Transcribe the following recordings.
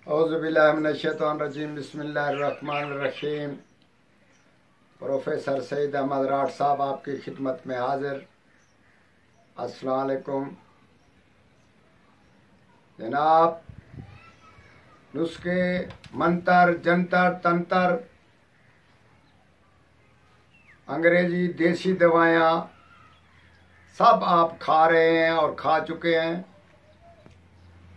औज़ुबिल्लाहिमिनश्शैतानिर्रजीम बिस्मिल्लाहिर्रहमानिर्रहीम। प्रोफेसर सईद अहमद राठ साहब आपकी खिदमत में हाजिर। अस्सलाम वालेकुम जनाब। नुस्खे, मंतर, जंतर तंतर, अंग्रेजी देसी दवायाँ सब आप खा रहे हैं और खा चुके हैं।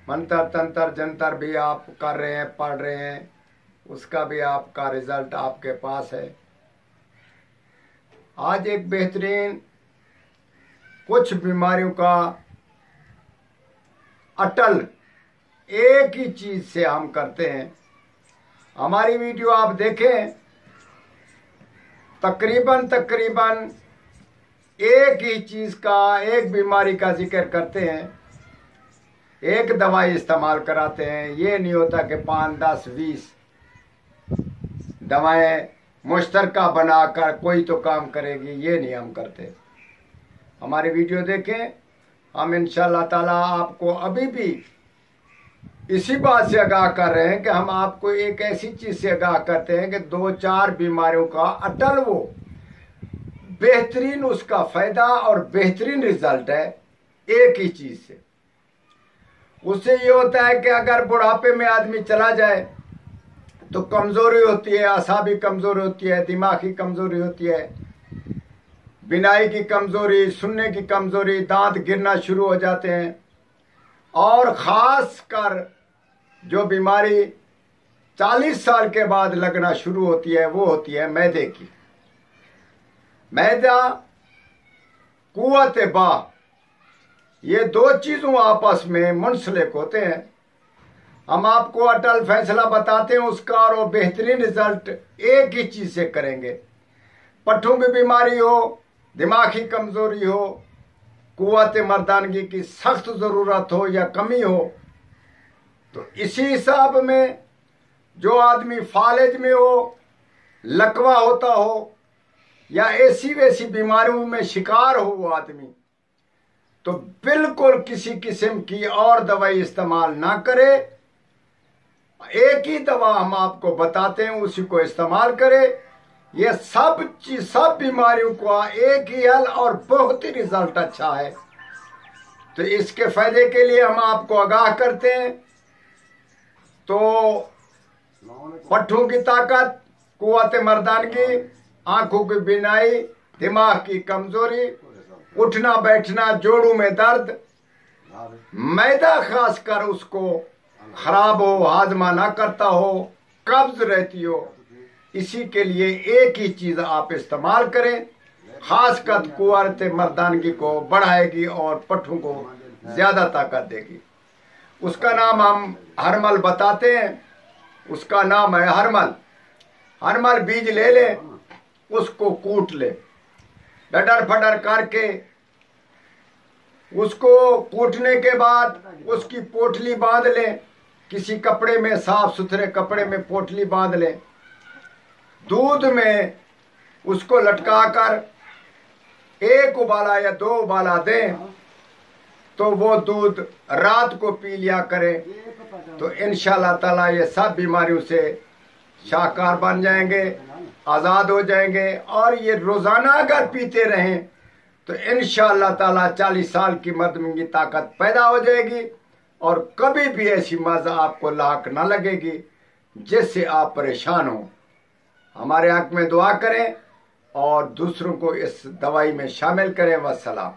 मंतर तंत्र जंतर भी आप कर रहे हैं, पढ़ रहे हैं, उसका भी आपका रिजल्ट आपके पास है। आज एक बेहतरीन कुछ बीमारियों का अटल एक ही चीज से हम करते हैं। हमारी वीडियो आप देखें, तकरीबन एक ही चीज का, एक बीमारी का जिक्र करते हैं, एक दवाई इस्तेमाल कराते हैं। ये नहीं होता कि 5, 10, 20 दवाएं मुश्तरका बनाकर कोई तो काम करेगी, ये नहीं हम करते। हमारी वीडियो देखें, हम इंशाअल्लाह ताला आपको अभी भी इसी बात से आगाह कर रहे हैं कि हम आपको एक ऐसी चीज से आगाह करते हैं कि 2-4 बीमारियों का अटल वो बेहतरीन उसका फायदा और बेहतरीन रिजल्ट है एक ही चीज से। उससे ये होता है कि अगर बुढ़ापे में आदमी चला जाए तो कमजोरी होती है, असाबी कमजोरी होती है, दिमागी कमजोरी होती है, बिनाई की कमजोरी, सुनने की कमजोरी, दांत गिरना शुरू हो जाते हैं। और खास कर जो बीमारी 40 साल के बाद लगना शुरू होती है वो होती है मैदे की। मैदा, कुव्वत बाह, ये 2 चीजों आपस में मुंसलिक होते हैं। हम आपको अटल फैसला बताते हैं उसका, और वो बेहतरीन रिजल्ट एक ही चीज से करेंगे। पट्ठों की बीमारी हो, दिमागी कमजोरी हो, कुव्वत मर्दानगी की सख्त जरूरत हो या कमी हो, तो इसी हिसाब में जो आदमी फालिज में हो, लकवा होता हो या ऐसी वैसी बीमारियों में शिकार हो वो आदमी, तो बिल्कुल किसी किस्म की और दवाई इस्तेमाल ना करे। एक ही दवा हम आपको बताते हैं, उसी को इस्तेमाल करें। ये सब बीमारियों का एक ही हल और बहुत ही रिजल्ट अच्छा है। तो इसके फायदे के लिए हम आपको आगाह करते हैं। तो पट्ठों की ताकत, कुव्वत मर्दानगी, आंखों की बिनाई, दिमाग की कमजोरी, उठना बैठना, जोड़ों में दर्द, मैदा खासकर उसको खराब हो, हाजमा ना करता हो, कब्ज रहती हो, इसी के लिए एक ही चीज आप इस्तेमाल करें। खासकर कुव्वत मर्दानगी को बढ़ाएगी और पट्ठों को ज्यादा ताकत देगी। उसका नाम हम हरमल बताते हैं। उसका नाम है हरमल। हरमल बीज ले ले, उसको कूट ले, डडर फडर करके। उसको कूटने के बाद उसकी पोटली बांध लें, किसी कपड़े में, साफ सुथरे कपड़े में पोटली बांध लें। दूध में उसको लटकाकर 1 उबाला या 2 उबाला दें, तो वो दूध रात को पी लिया करें। तो इंशाअल्लाह ताला ये सब बीमारियों से शाहकार बन जाएंगे, आज़ाद हो जाएंगे। और ये रोजाना अगर पीते रहें तो इंशाअल्लाह ताला 40 साल की मर्द में ताकत पैदा हो जाएगी और कभी भी ऐसी मर्ज आपको लाक ना लगेगी जिससे आप परेशान हो। हमारे हक में दुआ करें और दूसरों को इस दवाई में शामिल करें। वस्सलाम।